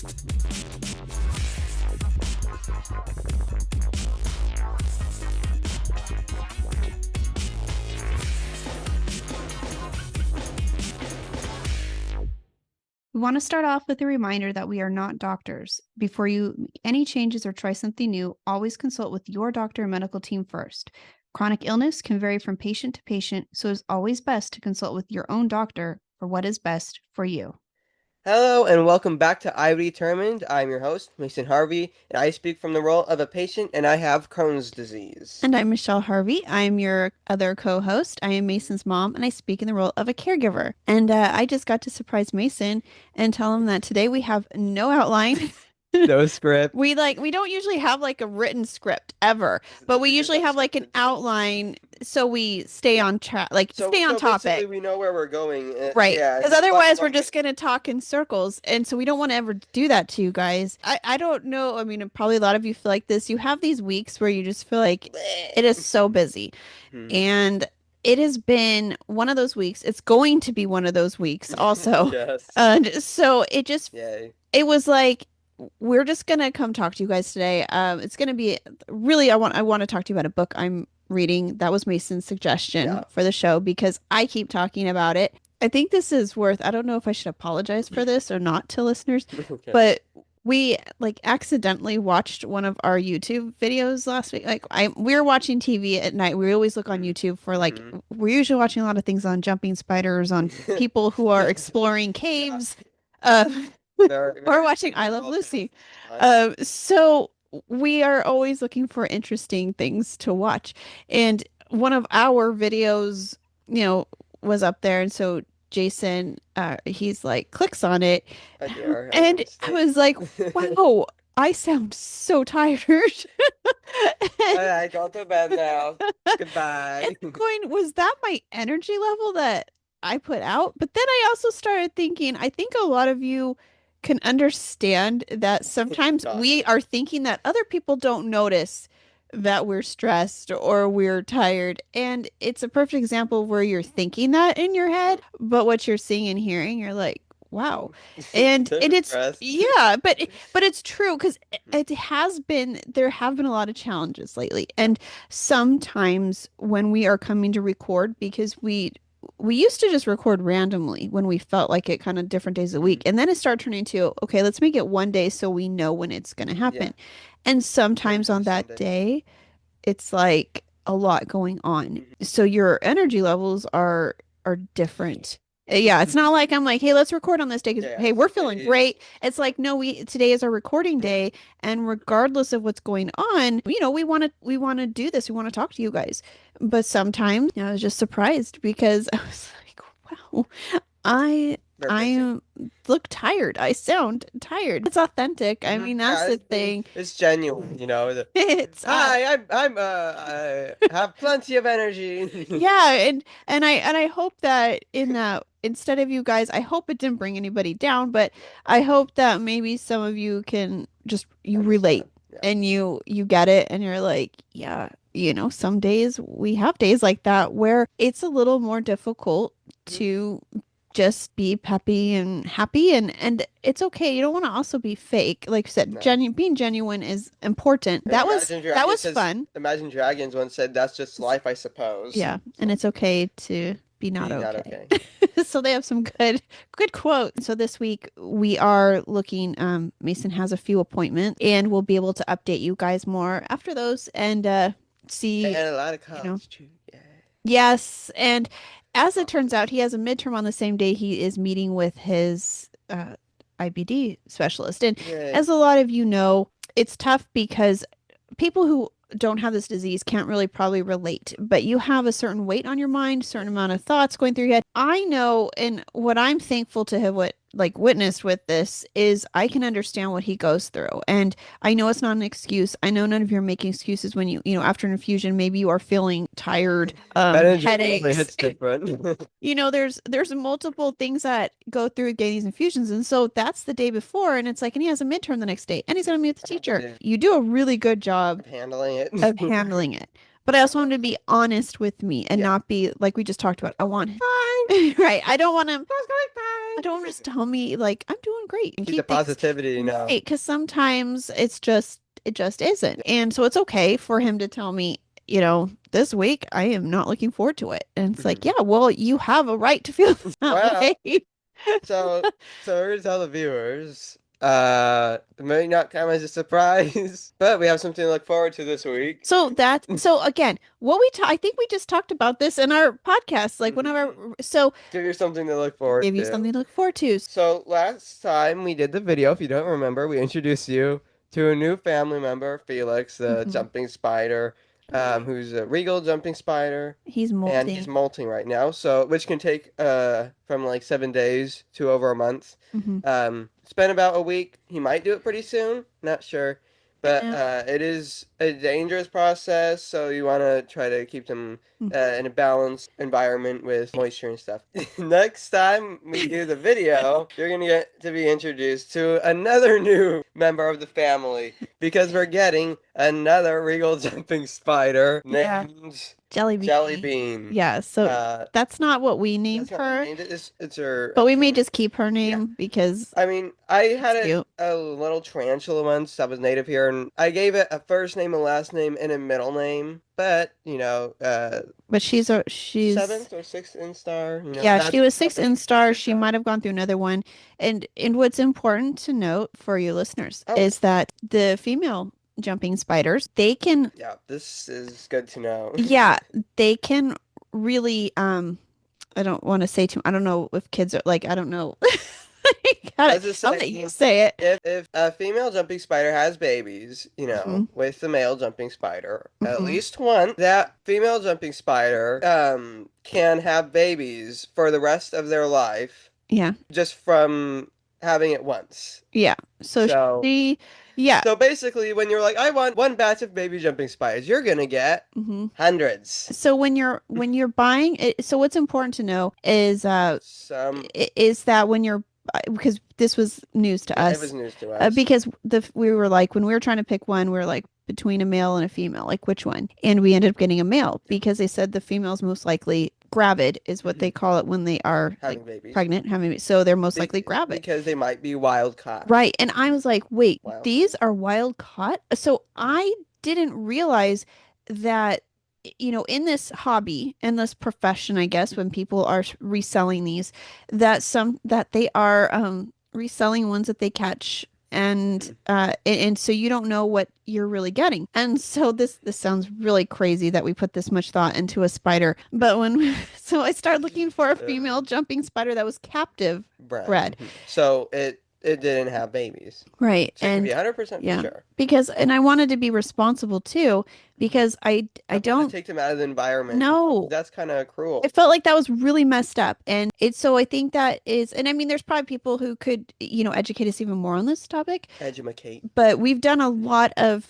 We want to start off with a reminder that we are not doctors. Before you make any changes or try something new, always consult with your doctor and medical team first. Chronic illness can vary from patient to patient, so it's always best to consult with your own doctor for what is best for you. Hello and welcome back to I Determined. I'm your host, Mason Harvey, and I speak from the role of a patient, and I have Crohn's disease. And I'm Michelle Harvey. I'm your other co-host. I am Mason's mom, and I speak in the role of a caregiver. And I just got to surprise Mason and tell him that today we have no outline. No script. We don't usually have like a written script ever, but we usually have like an outline so we stay on track, like stay on Basically, topic. we know where we're going. Right. Yeah, Because otherwise we're just going to talk in circles. And so we don't want to ever do that to you guys. I don't know. I mean, probably a lot of you feel like this. You have these weeks where you just feel like it is so busy. And it has been one of those weeks. It's going to be one of those weeks also. Yes. And so Yay. it was like, we're just gonna come talk to you guys today. It's gonna be really, I want to talk to you about a book I'm reading. That was Mason's suggestion for the show because I keep talking about it. I think this is worth, I don't know if I should apologize for this or not to listeners, Okay. but we like accidentally watched one of our YouTube videos last week. Like we were watching TV at night. We always look on YouTube for like, we're usually watching a lot of things on jumping spiders, on people who are exploring caves. Or watching I Love Lucy. So we are always looking for interesting things to watch. And one of our videos, was up there. And so Jason, he's like, clicks on it. And I was like, wow, I sound so tired. I go to bed now. Goodbye. And going, was that my energy level that I put out? But then I also started thinking, I think a lot of you can understand that sometimes we are thinking that other people don't notice that we're stressed or we're tired. And it's a perfect example where you're thinking that in your head, but what you're seeing and hearing, you're like, wow. And it's, but it's true because there have been a lot of challenges lately. And sometimes when we are coming to record, because we used to just record randomly when we felt like it, kind of different days of the week. And then it started turning to, okay, let's make it one day so we know when it's going to happen. And sometimes on that day, it's like a lot going on. So your energy levels are different. Yeah, it's not like I'm like, hey, let's record on this day because hey, we're feeling great. It's like, no, today is our recording day, and regardless of what's going on, we want to do this. We want to talk to you guys. But sometimes, I was just surprised because I was like, wow, I look tired. I sound tired. It's authentic. I mean, that's the thing. It's genuine, It's hi, I have plenty of energy. Yeah, and I hope that in that, instead of you guys, I hope it didn't bring anybody down, but I hope that maybe some of you can just relate and you get it and you're like, yeah, some days we have days like that where it's a little more difficult to just be peppy and happy, and it's okay. You don't want to also be fake. Like you said, being genuine is important. That was fun. Imagine Dragons once said, "That's just life, I suppose." Yeah, and it's okay to be not okay. So they have some good quotes. So this week we are looking. Mason has a few appointments, and we'll be able to update you guys more after those and see. And a lot of college too. Yeah. Yes, and as it turns out, he has a midterm on the same day he is meeting with his IBD specialist. And as a lot of you know, it's tough because people who don't have this disease can't really probably relate, but you have a certain weight on your mind, certain amount of thoughts going through your head. I know, and what I'm thankful to have witnessed with this is I can understand what he goes through. And I know it's not an excuse. I know none of you are making excuses when after an infusion, maybe you are feeling tired, headaches. It's different. There's multiple things that go through getting these infusions. And so that's the day before. And it's like, and he has a midterm the next day and he's going to meet the teacher. You do a really good job of handling it. But I also want him to be honest with me and not be like we just talked about. I want him. Right. I don't want him. Don't just tell me like I'm doing great and Keep the keep things positivity, right because sometimes it just isn't. And so it's okay for him to tell me, this week I am not looking forward to it. And it's like, Mhm. yeah, well, you have a right to feel that Well, way. so we're gonna tell the viewers. It may not come as a surprise, but we have something to look forward to this week. So again, I think we just talked about this in our podcast, like Mhm. whenever, so Give you something to look forward give you to. something to look forward to. So last time we did the video, if you don't remember, we introduced you to a new family member, Felix, the Mhm. jumping spider, who's a regal jumping spider, He's and he's molting. molting right now. So which can take from like 7 days to over a month. Hmm. It's been about a week. He might do it pretty soon, not sure. But Yeah. it is a dangerous process, so you want to try to keep them in a balanced environment with moisture and stuff. Next time we do the video, you're gonna get to be introduced to another new member of the family because we're getting another regal jumping spider Yeah. named Jelly Jelly bean. Bean. Yeah, so that's not what we That's named not what we her, named it. It's her but we actual may name. just keep her Yeah. name because I mean, I it's had cute. a little tarantula once that was native here, and I gave it a first name, a last name, and a middle name. But But she's seventh or sixth instar, yeah, she that's was how six big in star. she's She got. might have gone through another one. And what's important to note for you listeners Oh, is that the female jumping spiders, they can yeah, this is good to know. yeah, they can really I don't want to say too I don't know if kids are like I don't know. Let's just I'll say, let you say it. if a female jumping spider has babies, Hmm. with the male jumping spider, at Hmm. least one, that female jumping spider can have babies for the rest of their life Yeah. just from having it once. Yeah. So So she yeah. so basically when you're like, I want one batch of baby jumping spiders, you're gonna get Hmm. hundreds. So when you're buying it, so what's important to know Some is that when you're because this was news to Yeah, it us was news to us. because we were like when we were trying to pick one we were like between a male and a female like which one and we ended up getting a male Yeah. because they said the female's most likely gravid is what they Mhm. call it when they are like Having babies. pregnant having so they're most likely gravid. Because they might be wild caught. Right. And I was like, wait, Wild. these are wild caught? So Mhm. I didn't realize that, in this hobby, in this profession, I guess, when people are reselling these, that they are reselling ones that they catch. And so you don't know what you're really getting. And so this sounds really crazy that we put this much thought into a spider. But so I started looking for a Ugh. female jumping spider that was captive Bred. bred. Mhm. So it didn't have babies. Right. So you can be And 100% for yeah, sure. because and I wanted to be responsible too because I Not to don't take them out of the environment. know. That's kind of I cruel. felt like that was really messed up. And it's so I think that is and I mean there's probably people who could, educate us even more on this topic, Educate. but we've done a lot of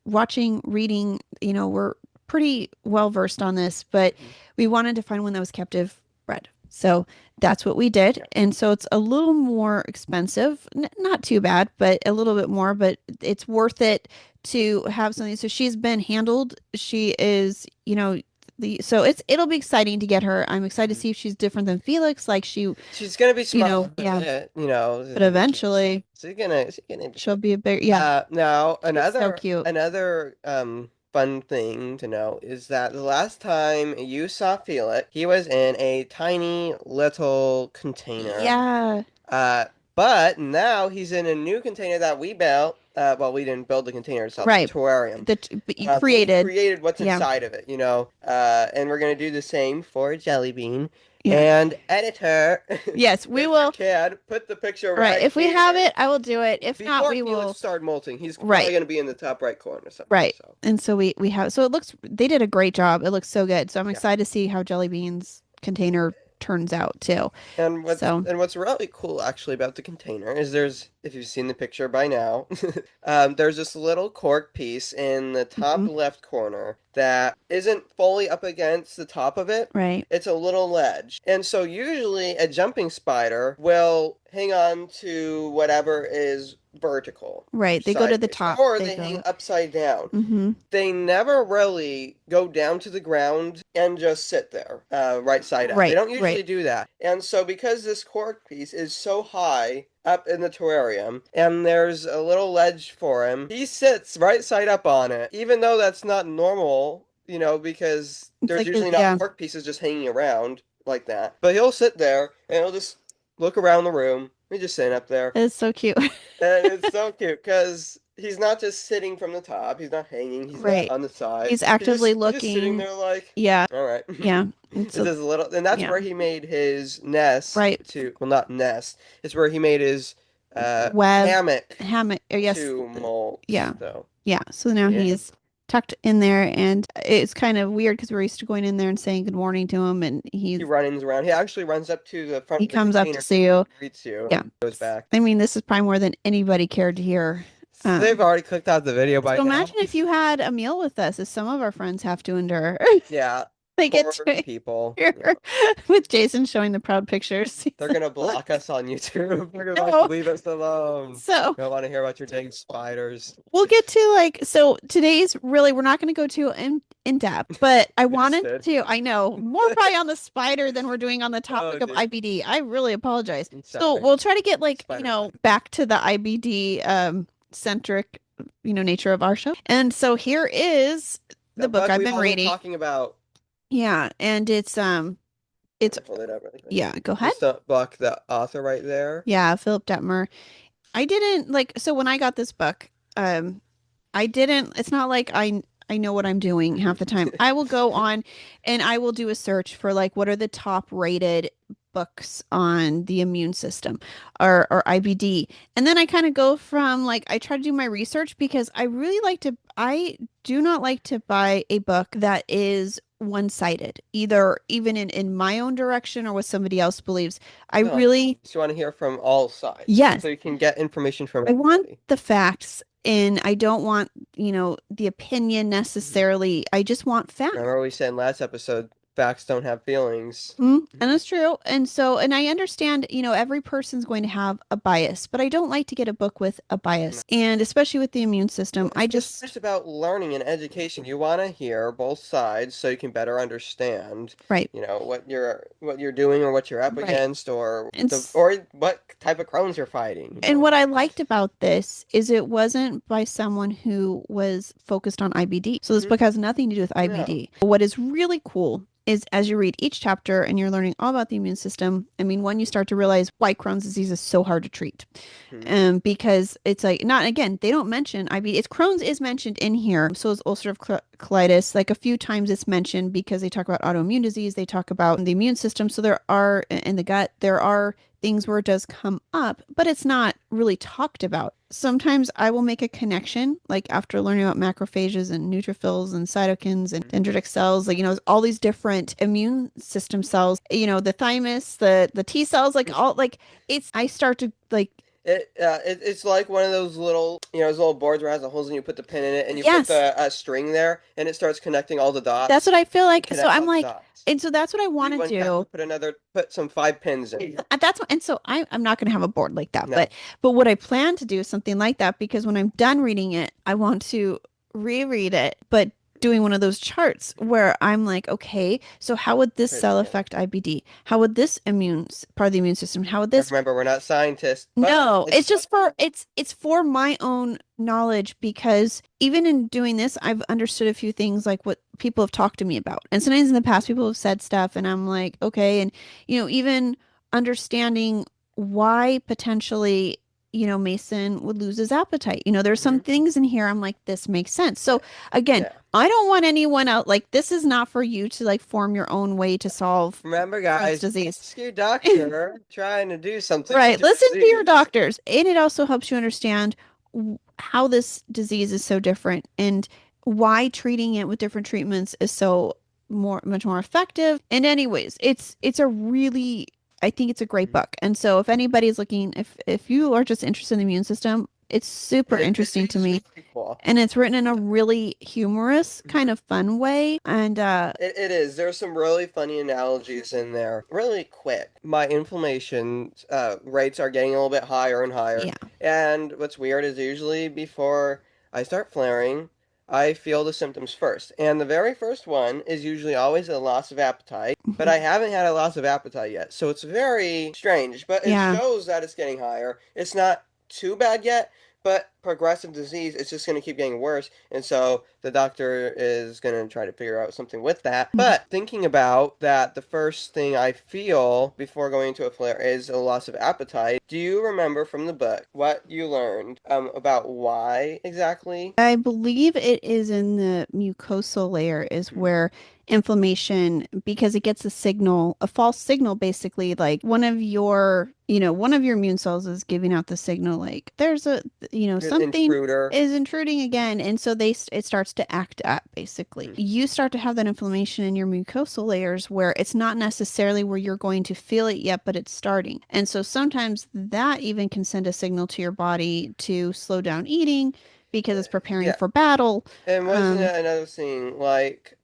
watching, reading, we're pretty well versed on this, but Mhm. we wanted to find one that was captive bred. So that's what we did. Yeah. And so it's a little more expensive, not too bad, but a little bit more, but it's worth it to have something. So she's been handled. She is, so it'll be exciting to get her. I'm excited to Mhm. see if she's different than Felix. Like she, She's gonna be small. yeah, but The kids. eventually She's gonna be she'll good. be a big, yeah, Now she's so cute. another fun thing to know is that the last time you saw Felix, he was in a tiny little container. Yeah, Uh, but now he's in a new container that we built. Well, we didn't build the container itself, the right. terrarium. But you But we created, created what's yeah, inside of it, and we're gonna do the same for Jelly Bean. yeah. And editor, Yes, we if you will. can, put the picture Right. right If we have here. it, I will do it. If not, Before we Felix will. started molting, he's Right. probably gonna be in the top right corner somewhere. Right. So And so we have so it looks they did a great job. It looks so good. So I'm yeah. excited to see how Jelly Bean's container turns out too. So, And what's really cool actually about the container is if you've seen the picture by now, there's this little cork piece in the top mhm, left corner that isn't fully up against the top of it. right. It's a little ledge. And so usually a jumping spider will hang on to whatever is vertical or Right. They go to the sideways, top. or They they hang go. upside down. Mm-hmm. They never really go down to the ground and just sit there, right side up. They Right. don't Right. usually do that. And so, because this cork piece is so high up in the terrarium, and there's a little ledge for him, he sits right side up on it, even though that's not normal, because It's there's like the usually not yeah. cork pieces just hanging around like that. But he'll sit there and he'll just look around the room. He's just sitting up there. It's so cute. And it's so cute because he's not just sitting from the top. He's not hanging. He's not Right. on the side. He's actively He's just sitting looking. there like, Yeah. all right. Yeah. And It's so this little, and that's yeah. where he made his nest Right. to, well, not nest. It's where he made his Web hammock hammock. Yes. to molt. Yeah. So Yeah. So now yeah, he's tucked in there, and it's kind of weird because we're used to going in there and saying good morning to him, and he runs around. He actually runs up to the front he of the comes up to container, see you. greets you, Yeah. goes back. I mean, this is probably more than anybody cared to hear. So they've already clicked out the video by So now. imagine if you had a meal with us, as some of our friends have to endure. Yeah, They get poor to people. hear Yeah. with Jason showing the proud pictures. He's They're like, gonna look. block us on YouTube. They're gonna like No. leave us alone. So Don't want to hear about your dang spiders. we'll get to so today's really we're not going to go too in depth, but I We just wanted did. to I know more probably on the spider than we're doing on the Oh topic of dear. IBD. I really apologize. I'm So sorry. we'll try to get Spider. back to the IBD centric nature of our show. And so here is the That book book I've we've been all been reading. talking about. Yeah, and Let it's me pull it up really quick. yeah, go ahead. This book, the author right there. Yeah, Philipp Dettmer. I didn't so when I got this book, I didn't, it's not like I know what I'm doing half the time. I will go on and I will do a search for like what are the top rated books on the immune system or IBD. And then I kind of go from like I try to do my research because I do not like to buy a book that is one-sided, either even in my own direction or what somebody else believes. I No, really just want to hear from all sides, yes, so you can get information from I want everybody. the facts and I don't want, the opinion necessarily. I just want facts. Remember we said in last episode, facts don't have feelings. And it's true. And I understand, every person's going to have a bias, but I don't like to get a book with a bias. And especially with the immune system, Well, I it's just about learning and education. You want to hear both sides so you can better understand, right, what you're doing or what you're up right. against or And or what type of Crohn's you're fighting. what I liked about this is it wasn't by someone who was focused on IBD. So this Mhm. book has nothing to do with No. IBD. What is really cool is as you read each chapter and you're learning all about the immune system, I mean, one, you start to realize why Crohn's disease is so hard to treat. Mhm. Because it's like, not again, they don't mention IBD. It's Crohn's is mentioned in here. So is ulcerative colitis. Like a few times it's mentioned because they talk about autoimmune disease. They talk about the immune system. So there are, in the gut, there are things where it does come up, but it's not really talked about. Sometimes I will make a connection, like after learning about macrophages and neutrophils and cytokines and dendritic cells, like, all these different immune system cells, the thymus, the T cells, like all, like I start to like, It's like one of those little boards where it has the holes and you put the pin in it and you put yes, the string there and it starts connecting all the that's dots. what I feel It like. So connects I'm all the like, dots. and so that's what I want We to went back do. and put some 5 pins in. And so I'm not going to have a board like that, No. but what I plan to do is something like that because when I'm done reading it, I want to reread it, but doing one of those charts where I'm like, okay, so how would this Put it cell together. affect IBD? How would this part of the immune system? How would this? Remember, we're not scientists, but No, it's just for it's for my own knowledge because even in doing this, I've understood a few things like what people have talked to me about. And sometimes in the past people have said stuff and I'm like, okay, and even understanding why potentially Mason would lose his appetite. There's some Mhm. things in here I'm like this makes sense. So again, Yeah. I don't want anyone out like this is not for you to like form your own way to solve Remember, Crohn's guys, disease. ask your doctor trying to do something Right. with your Listen to your disease. doctors. And it also helps you understand how this disease is so different and why treating it with different treatments is so much more effective. And anyways, it's a really I think it's a great Mhm. book. And so if anybody's looking if you are just interested in the immune system, It's super It's interesting to me. really cool. And it's written in a really humorous, kind of fun way. And It is. There's some really funny analogies in there. Really quick, my inflammation rates are getting a little bit higher and higher. yeah. And what's weird is usually before I start flaring, I feel the symptoms first. And the very first one is usually always a loss of appetite. But Mhm. I haven't had a loss of appetite yet. So it's very strange. But it Yeah. shows that it's getting higher. It's not too bad yet, but progressive disease, it's just going to keep getting worse. And so the doctor is going to try to figure out something with that. Mhm. But thinking about that, the first thing I feel before going into a flare is a loss of appetite. Do you remember from the book what you learned about why exactly? I believe it is in the mucosal layer is Mhm. where inflammation, because it gets a signal, a false signal, basically, like one of your immune cells is giving out the signal, like there's An something intruder. is intruding again. And so it starts to act up, basically. Mhm. You start to have that inflammation in your mucosal layers where it's not necessarily where you're going to feel it yet, but it's starting. And so sometimes that even can send a signal to your body to slow down eating because it's preparing Yeah. for battle. And wasn't Um, it another thing like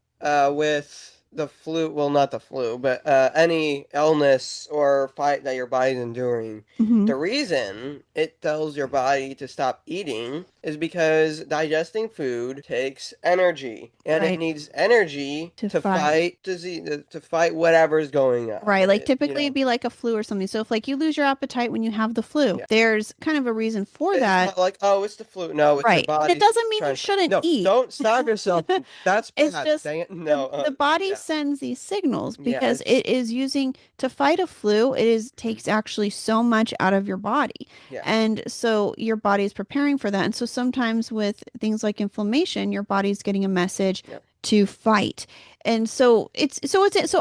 with the flu, well not the flu, but any illness or fight that your body's enduring, mhm, the reason it tells your body to stop eating is because digesting food takes energy and it right, needs energy to to fight. fight disease, to fight whatever's going on. Right, like You typically it'd know, be like a flu or something. So if like you lose your appetite when you have the flu, yeah. there's kind of a reason for It's that. not like, oh, it's the flu. No, it's your Right. And it body's doesn't mean you trying. shouldn't No, eat. don't starve yourself. That's It's bad. just Dang it. the No, the body yeah. sends these signals Yeah, because it's it is using to fight a flu, it is mhm, takes actually so much out of your body. yeah, And so your body is preparing for that. And so sometimes with things like inflammation, your body's getting a message yeah. to fight. And so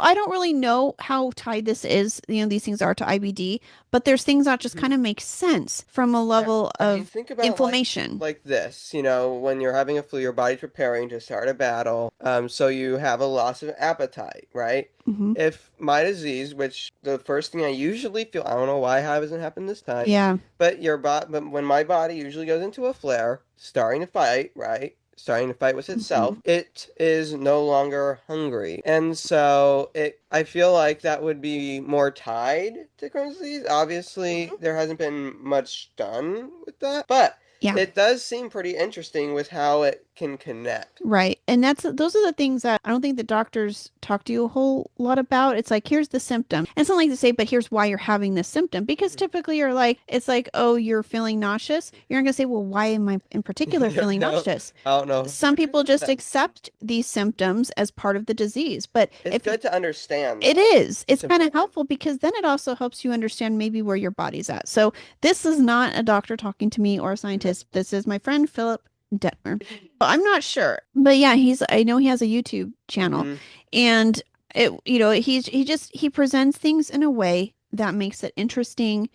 I don't really know how tied this is, these things are to IBD, but there's things that just Mhm. kind of make sense from a Yeah. level I mean, of think about inflammation. like this, when you're having a flu, your body's preparing to start a battle, so you have a loss of appetite, right? Hmm. If my disease, which the first thing I usually feel, I don't know why it hasn't happened this time, Yeah. but when my body usually goes into a flare, starting to fight, right? Starting to fight with itself, Hmm. it is no longer hungry. And so I feel like that would be more tied to Crohn's disease. Obviously, there hasn't been much done with that, but Yeah. it does seem pretty interesting with how it can connect. Right. And those are the things that I don't think the doctors talk to you a whole lot about. It's like, here's the symptom. And it's not like to say, but here's why you're having this symptom. Because typically it's like, oh, you're feeling nauseous. You're not going to say, well, why am I in particular feeling No, nauseous? I don't know. Some people just accept these symptoms as part of the disease. But It's if good to understand, it though. is, It's it's kind of important. helpful because then it also helps you understand maybe where your body's at. So this is not a doctor talking to me or a No. scientist. This is my friend Philip Dettmer. I'm not sure, but yeah, I know he has a YouTube channel, Hmm. and he presents things in a way that makes it interesting.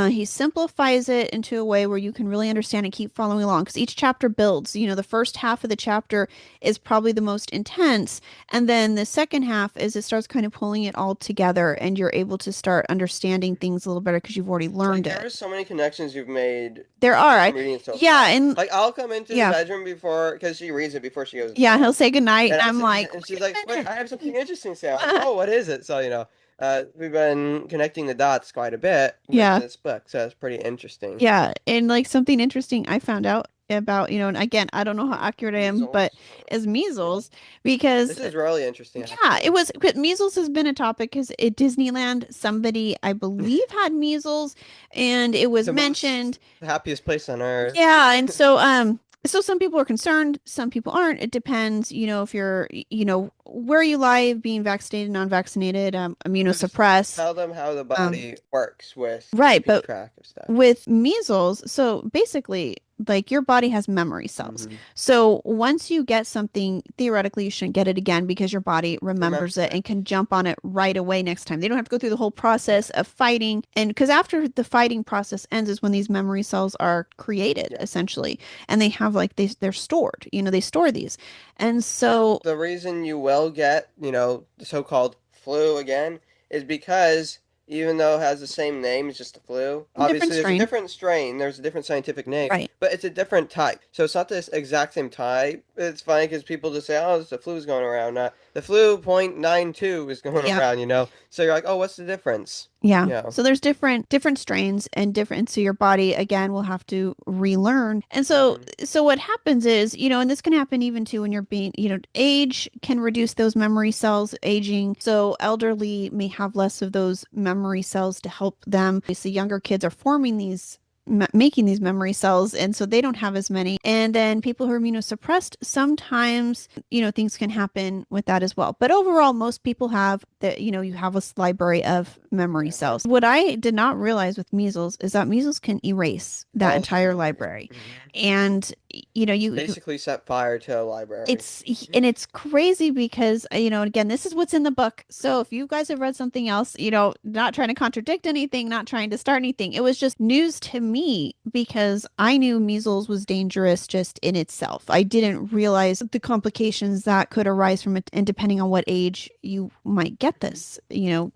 He simplifies it into a way where you can really understand and keep following along because each chapter builds. The first half of the chapter is probably the most intense, and then the second half is it starts kind of pulling it all together, and you're able to start understanding things a little better because you've already Like learned there it. are so many connections you've made There are, just from reading it so yeah, far. and Like I'll come into the yeah, bedroom before because she reads it before she goes to yeah, bed, he'll say goodnight, and and I'm like, and she's wait like, a "Wait, minute. I have something interesting to say." I'm like, "Oh, what is it?" So we've been connecting the dots quite a bit with Yeah. this book, so it's pretty interesting. Yeah, and like something interesting I found out about, and again, I don't know how accurate I am, but Measles. is measles because This is really interesting, yeah, it actually. was but measles has been a topic because at Disneyland somebody I believe had measles and it was The most mentioned. happiest place on earth. Yeah, and so some people are concerned, some people aren't. It depends, if you're, where you lie, being vaccinated, non-vaccinated, So just immunosuppressed. tell them how the Um, body works with right, keeping but track of stuff. with measles, so basically, like your body has memory cells. Hmm. So once you get something, theoretically, you shouldn't get it again because your body remembers Remembers it it. and can jump on it right away next time. They don't have to go through the whole Yeah. process of fighting. And because after the fighting process ends is when these memory cells are created, Yeah. essentially. And they have like they're stored, they store these. And so, The reason you will get, the so-called flu again is because even though it has the same name, it's just the flu. Different Obviously, there's a strain. different strain, there's a different scientific name, Right. but it's a different type. So it's not this exact same type. It's funny because people just say, "Oh, it's the flu's going around." The flu .92 is going Yep. around, you know. So you're like, "Oh, what's the difference?" Yeah. Yeah. So there's different strains and different so your body again will have to relearn. And so Hmm. so what happens is, and this can happen even too when you're being, age can reduce those memory cells aging. So elderly may have less of those memory cells to help them. So younger kids are forming these making these memory cells and so they don't have as many. And then people who are immunosuppressed, sometimes things can happen with that as well. But overall, most people have that, you have a library of memory Uh-huh. cells. What I did not realize with measles is that measles can erase that All entire memory. library. Hmm. And, you Basically set fire to a library. it's and it's crazy because again this is what's in the book. So if you guys have read something else, not trying to contradict anything, not trying to start anything, it was just news to me because I knew measles was dangerous just in itself. I didn't realize the complications that could arise from it, and depending on what age you might get Hmm. this,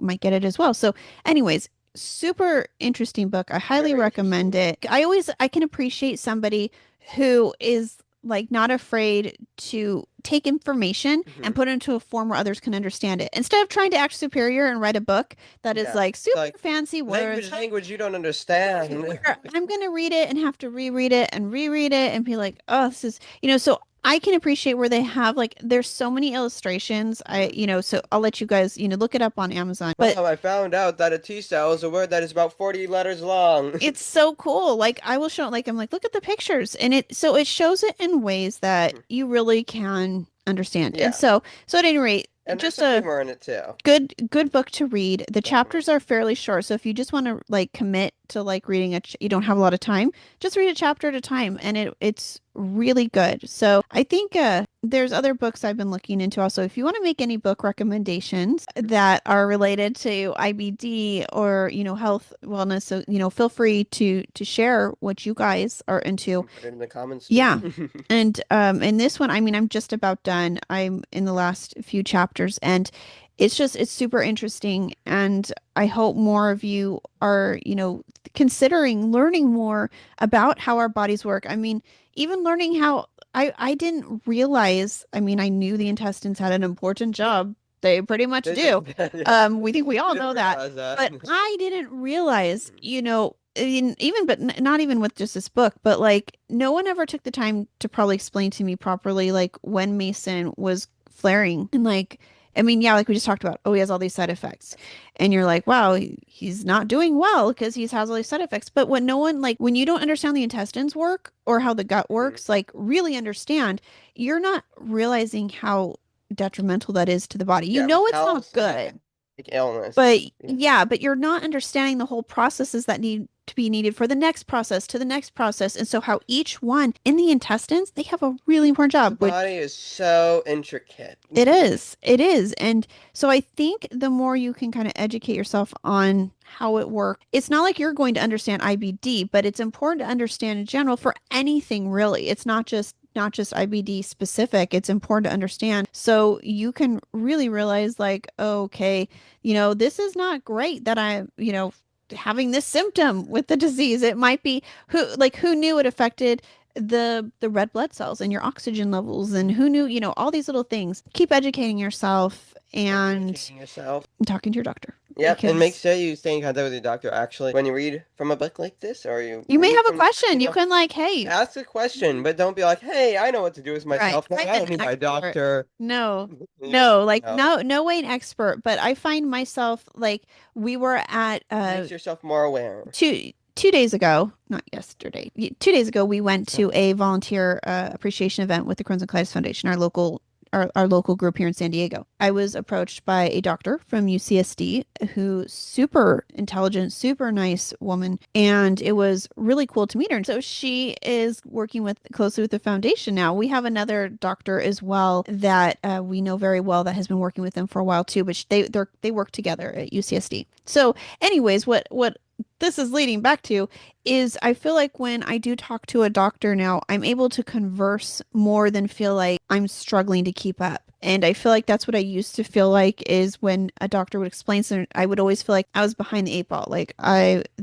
might get it as well. So anyways, super interesting book. I highly Very recommend interesting. it. I can appreciate somebody who is like not afraid to take information Hmm. and put it into a form where others can understand it instead of trying to act superior and write a book that is Yeah. like It's super like fancy words language you don't understand. where I'm going to read it and have to reread it and reread it and be like, oh, this is, so I can appreciate where they have like, there's so many illustrations. Mhm. So I'll let you guys, look it up on Amazon. But Mom, I found out that a T cell is a word that is about 40 letters long. it's so cool. Like I will show like I'm like, look at the pictures. And it shows it in ways that Mhm. you really can understand. And Yeah. so at any rate, And there's just some a humor in it too. good book to read. The Definitely. chapters are fairly short, so if you just want to like commit to like reading you don't have a lot of time, just read a chapter at a time, and it's really good. So I think there's other books I've been looking into also. If you want to make any book recommendations that are related to IBD or health wellness, so feel free to share what you guys are into. Put it in the comments too. Yeah. And in this one, I mean, I'm just about done. I'm in the last few chapters and it's super interesting and I hope more of you are, considering learning more about how our bodies work. I mean, even learning how I didn't realize, I mean, I knew the intestines had an important job. They pretty much They do. do. Yeah. We think we I all didn't know that, realize that. but I didn't realize, Mhm. even but not even with just this book, but like no one ever took the time to probably explain to me properly like when Mason was flaring and like I mean yeah like we just talked about, oh, he has all these side effects and you're like, wow, he's not doing well because he has all these side effects. But when no one like when you don't understand the intestines work or how the gut Mhm. works, like really understand, you're not realizing how detrimental that is to the body. Yeah, with It's not health and good, like illness. but Yeah. yeah, but you're not understanding the whole processes that need to be needed for the next process to the next process. And so how each one in the intestines, they have a really important The job, which body is so intricate. it is. It is. And so I think the more you can kind of educate yourself on how it works, it's not like you're going to understand IBD, but it's important to understand in general for anything really. It's not just IBD specific. It's important to understand so you can really realize like, oh, okay, this is not great that having this symptom with the disease. It might be who knew it affected the red blood cells and your oxygen levels and who knew, all these little things. Keep educating yourself and Educating yourself. talking to your doctor Yep, and make because sure you stay in contact with your doctor actually when you read from a book like this or you you may read have a from, question. You can like, hey, ask a question, but don't be like, "Hey, I know what to do with right, myself. I I'm an don't need my expert. doctor." No, Yeah, no, like no. no way an expert, but I find myself like we were at Makes yourself more aware. 2 days ago, not yesterday, 2 days ago, we went to a volunteer appreciation event with the Crohn's and Colitis Foundation, our local group here in San Diego. I was approached by a doctor from UCSD who super intelligent, super nice woman, and it was really cool to meet her. And so she is working with closely with the foundation now. We have another doctor as well that we know very well that has been working with them for a while too, but they work together at UCSD. So anyways, what this is leading back to is I feel like when I do talk to a doctor now, I'm able to converse more than feel like I'm struggling to keep up. And I feel like that's what I used to feel like is when a doctor would explain something, I would always feel like I was behind the eight ball.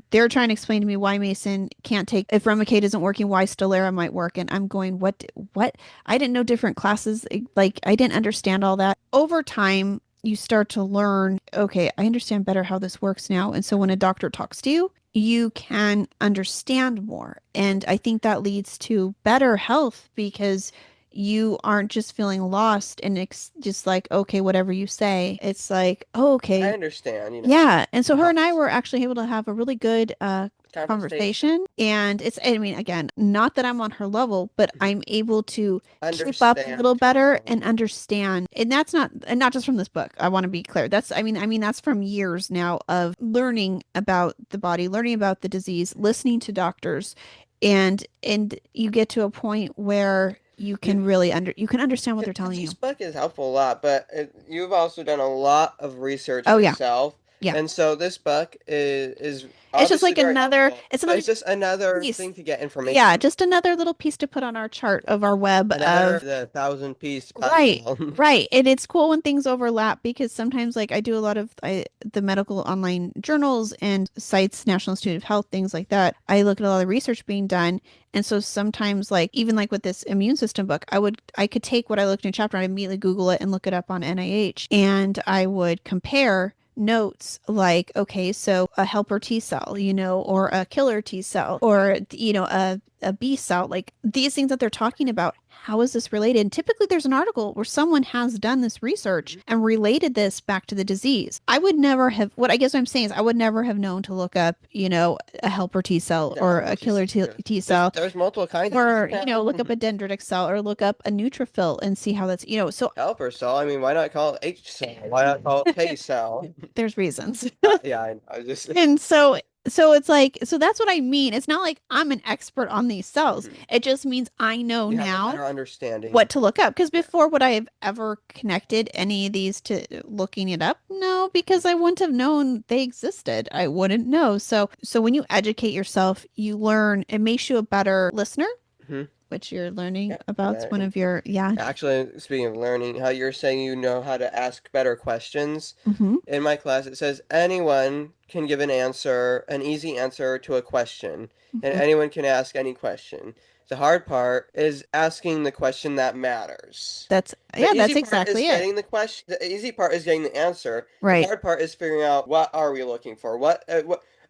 They're trying to explain to me why Mason can't take, if Remicade isn't working, why Stellara might work. And I'm going, what? I didn't know different classes. Like, I didn't understand all that. Over time, you start to learn, okay, I understand better how this works now. And so when a doctor talks to you, you can understand more. And I think that leads to better health because you aren't just feeling lost and it's just like, okay, whatever you say. It's like, oh, I okay. understand, Yeah. And so it her and I helps. were actually able to have a really good Conversation. conversation. And it's, I mean, again, not that I'm on her level, but Mhm. I'm able to keep up a little Understand better her. and understand. And that's not, and not just from this book. I want to be clear. I mean, that's from years now of learning about the body, learning about the disease, listening to doctors, and you get to a point where You, you can understand what they're because telling this you. book is helpful a lot, but you've also done a lot of research Oh yeah. yourself, Yeah. and so this book is It's just obviously like very helpful, it's but another it's just another piece. thing to get Yeah, information. just another little piece to put on our chart of our web Another of the thousand-piece right, puzzle. right. And it's cool when things overlap because sometimes, like, I do a lot of the medical online journals and sites, National Institute of Health, things like that. I look at a lot of research being done. And so sometimes, like, even like with this immune system book, I could take what I looked in a chapter and I'd immediately Google it and look it up on NIH. And I would compare notes like, okay, so a helper T cell, or a killer T cell, or, a B cell, like these things that they're talking about. How is this related? And typically there's an article where someone has done this research and related this back to the disease. I would never have, what I guess what I'm saying is I would never have known to look up, a helper T cell The or helper a T killer cell. T There's cell there's multiple kinds of or, now. look up a dendritic cell or look up a neutrophil and see how that's, so Helper cell. I mean, why not call it H cell? Why not call it K cell? there's reasons. Yeah, I just. And so it's like, so that's what I mean. It's not like I'm an expert on these cells. Mhm. It just means I know You have a now better understanding. what to look up. Because Yeah. before, would I have ever connected any of these to looking it up? No, because I wouldn't have known they existed. I wouldn't know. So when you educate yourself, you learn, it makes you a better listener, Mhm. which you're learning Yeah. about. It's Yeah. one of your, yeah. Actually, speaking of learning, how you're saying you know how to ask better questions. Hmm. In my class, it says anyone can give an answer, an easy answer to a question, and Hmm. anyone can ask any question. The hard part is asking the question that matters. The Yeah, easy that's part is exactly it. getting the question. The easy part is getting the answer. The Right. hard part is figuring out what are we looking for. What?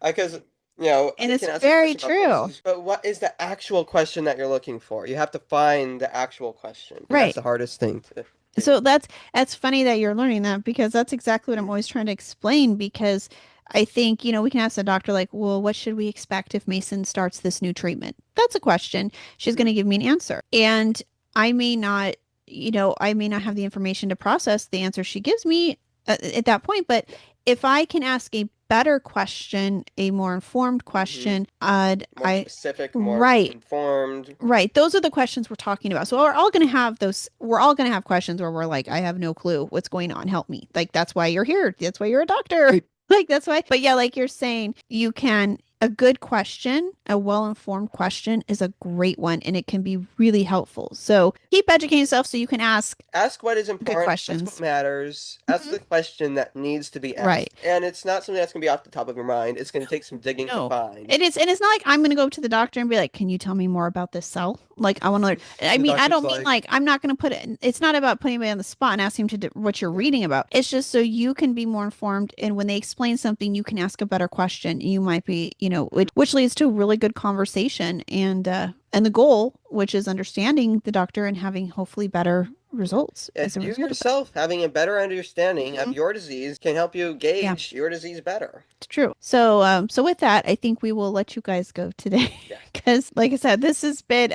Because And I it's can ask a very question about true. places, but what is the actual question that you're looking for? You have to find the actual question, and that's Right. the hardest thing to do. So that's funny that you're learning that because that's exactly what I'm always trying to explain because I think, we can ask the doctor like, well, what should we expect if Mason starts this new treatment? That's a question. She's going Mhm. to give me an answer. And I may not, I may not have the information to process the answer she gives me at that point, but Yeah. if I can ask a better question, a more informed Hmm. question, More I specific, more right. informed. Right. Those are the questions we're talking about. So we're all going to have questions where we're like, I have no clue what's going on. Help me. Like, that's why you're here. That's why you're a doctor. Like, that's why. But yeah, like you're saying, a good question, a well-informed question is a great one and it can be really helpful. So keep educating yourself so you can ask Ask what is good important. Ask what questions. matters. Ask Mhm. the question that needs to be Right. asked. And it's not something that's going to be off the top of your mind. It's going to take some digging to No. find. And it's not like I'm going to go to the doctor and be like, "Can you tell me more about this cell?" Like I want to learn. I The mean, I doctor's don't mean like, like I'm not going to put it. It's not about putting anybody on the spot and asking him to do what you're yeah, reading about. It's just so you can be more informed, and when they explain something, you can ask a better question. You might be, which leads to a really good conversation and the goal, which is understanding the doctor and having hopefully better yeah. results as a You result of that. yourself having a better understanding of Mhm. your disease can help you Yeah. gauge your disease better. It's true. So with that, I think we will let you guys go today Yeah. because, like I said, this has been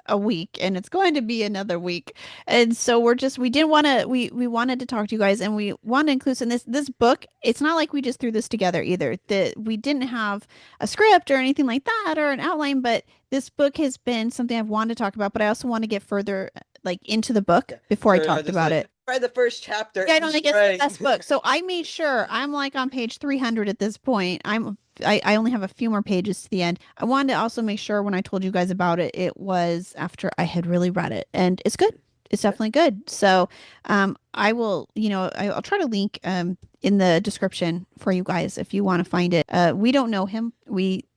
a week, and it's going to be another week. And so we didn't want to we wanted to talk to you guys, and we want to include in this book. It's not like we just threw this together either. That we didn't have a script or anything like that or an outline, but this book has been something I've wanted to talk about, but I also want to get further like into the book Yeah. before I So I talked just about like it. read the first chapter. Yeah, I It don't was think it's the great. best book. So I made sure I'm like on page 300 at this point. I'm I only have a few more pages to the end. I wanted to also make sure when I told you guys about it, it was after I had really read it, and it's good. It's Yeah. definitely good. So, I will, I'll try to link in the description for you guys if you want to find it. We don't know him.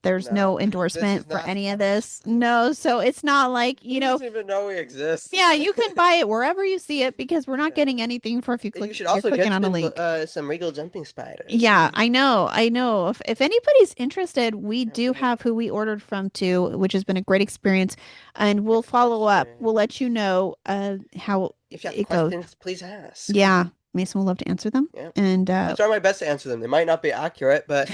There's No, no this is endorsement for not. any of this. No, so it's not like, He doesn't even know we exist. yeah, you can buy it wherever you see it because we're not getting anything for if You should you're also clicking get on a link. some regal jumping spiders. Yeah, I know. I know. If anybody's interested, we Yeah, do have who we ordered from too, which has been a great experience, and we'll follow up. We'll let you know how if you have it goes. questions, please ask. Yeah, Mason will love to answer them, Yeah, and I'll try my best to answer them. They might not be accurate, but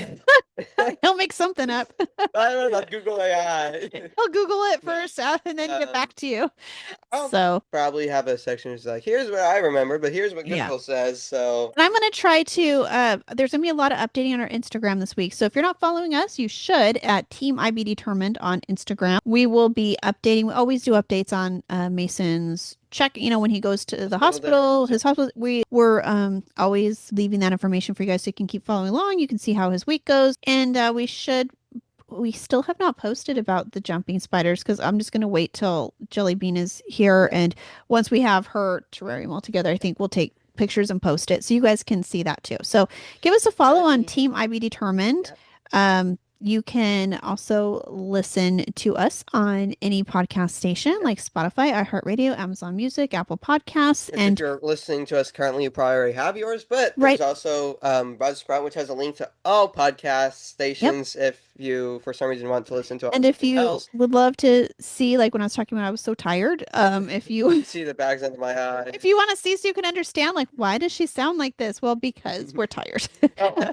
he'll make something up. I don't know, Google AI. He'll Google it first and then get back to you. I'll So, probably have a section that's like, here's what I remember, but here's what yeah. Google says. So, And I'm going to try to, there's going to be a lot of updating on our Instagram this week. So if you're not following us, you should at Team IB Determined on Instagram. We will be updating. We always do updates on Mason's check, when he goes to the hospital, his hospital. We're always leaving that information for you guys so you can keep following along. You can see how his week goes. And we still have not posted about the jumping spiders because I'm just going to wait till Jelly Bean is here. yeah. And once we have her terrarium all together, I think we'll take pictures and post it so you guys can see that too. So give us a follow on Team IB Determined. You can also listen to us on any podcast station like Spotify, iHeartRadio, Amazon Music, Apple Podcasts, If and you're listening to us currently, you probably already have yours, but right. there's also Buzzsprout, which has a link to all podcast Yep. stations if you, for some reason, want to listen to And if something you else. would love to see, like when I was talking about, I was so tired. If you See the bags under my eye. if you want to see so you can understand, like, why does she sound like this? Well, because we're tired.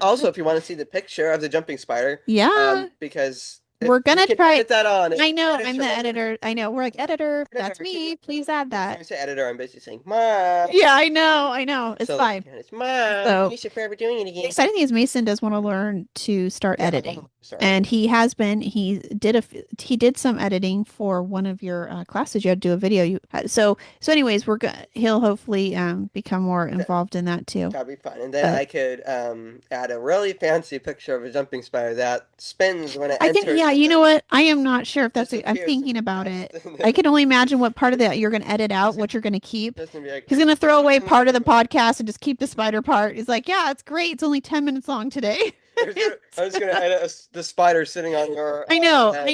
Also, if you want to see the picture of the jumping spider, Yeah, because we're we gonna can try. edit that on. I know, I'm the editor. I know, we're like, editor, that's me. Please add Next time that. I say editor, I'm basically saying, Mom. Yeah, I know. It's So, like, fine. it's Mom. So Finish it forever doing it the again. exciting thing is Mason does want to learn to start Yeah, editing. sorry. And he has been, he did some editing for one of your classes. You had to do a video. So anyways, he'll hopefully become more involved in that too. That'd be fun. And then But I could add a really fancy picture of a jumping spider that spins when it I think, enters yeah, and you know then what? I am not sure if I'm disappears in thinking the about dust. it. And I then can only imagine what part of that you're going to edit out, what you're going to keep. just gonna be like, He's going to throw away part of the podcast and just keep the spider part. He's like, yeah, it's great. It's only 10 minutes long today. I'm just gonna edit the spider sitting on your I head.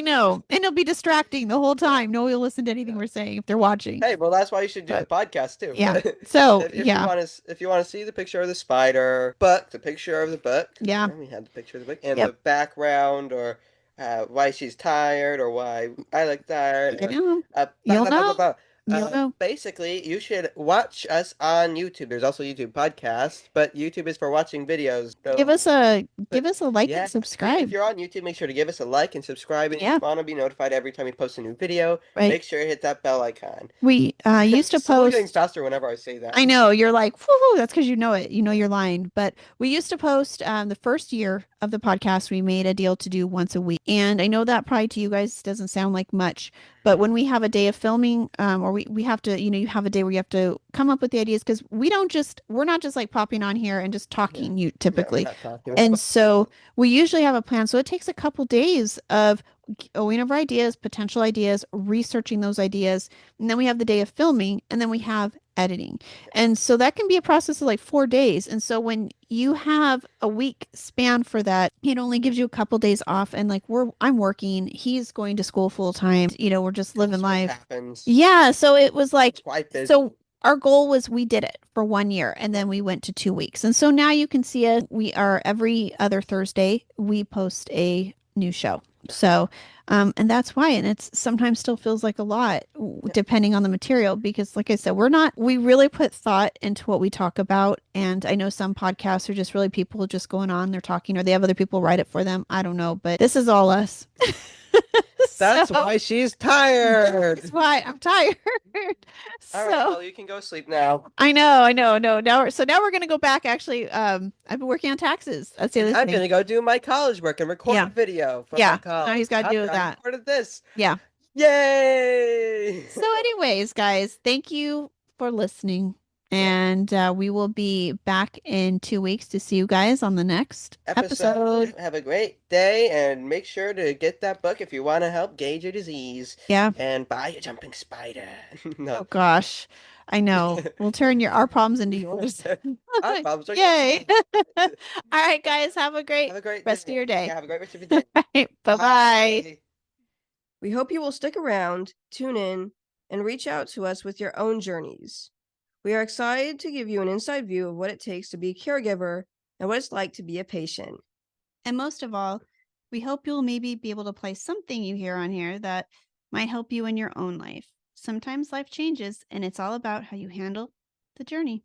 know. And it'll be distracting the whole time. No one will listen to anything we're saying if they're watching. Hey, well, that's why you should do the But podcast too. yeah. But So, if you yeah. want to, if you want to see the picture of the spider, the picture of the book, Yeah. we had the picture of the book, and the Yep. background, or why she's tired, or why I look tired, You or know. blah, You'll blah, blah, blah, know. blah. You'll know. Basically, you should watch us on YouTube. There's also YouTube podcasts, but YouTube is for watching videos. Give So, us a but give us a like yeah, and if subscribe. you're on YouTube, make sure to give us a like and subscribe. And if Yeah. you want to be notified every time we post a new video, Right. make sure to hit that bell icon. We used to It's slowly getting post. faster whenever I say that. I know you're like, whoo, that's because you know it. You know your line. But we used to post the first year of the podcast, we made a deal to do once a week. And I know that probably to you guys doesn't sound like much, but when we have a day of filming, or we have to, you have a day where you have to come up with the ideas because we're not just like popping on here and just Yeah. talking you No, we're typically. not talking And about. so we usually have a plan. So it takes a couple days of going over ideas, potential ideas, researching those ideas. And then we have the day of filming, and then we have editing. And so that can be a process of like 4 days. And so when you have a week span for that, it only gives you a couple days off. And like I'm working, he's going to school full time. We're just living life. Happens. Yeah. So it was like, It's quite busy. so our goal was we did it for 1 year and then we went to 2 weeks. And so now you can see us. We are every other Thursday, we post a new show. So, and that's why, and it's sometimes still feels like a lot depending on the material, because like I said, we really put thought into what we talk about. And I know some podcasts are just really people just going on, they're talking, or they have other people write it for them. I don't know, but this is all us. That's why she's tired. That's why I'm tired. All right, well, you can go sleep now. I know. No, now we're gonna go back. Actually, I've been working on taxes. That's the other I'm thing. gonna go do my college work and record a video for my college. Now he's got to do After I that. recorded this. Yeah. Yay! So, anyways, guys, thank you for listening. And we will be back in 2 weeks to see you guys on the next Episode. episode. Have a great day and make sure to get that book if you want to help gauge your disease Yeah. and buy a jumping spider. No. Oh gosh. I know. We'll turn our problems into yours. Our problems are your Yay. problems. All right, guys. Have a Have great a great rest of day. your day. Yeah, have a great rest of your All day. right. Bye-bye. Bye. We hope you will stick around, tune in, and reach out to us with your own journeys. We are excited to give you an inside view of what it takes to be a caregiver and what it's like to be a patient. And most of all, we hope you'll maybe be able to apply something you hear on here that might help you in your own life. Sometimes life changes, and it's all about how you handle the journey.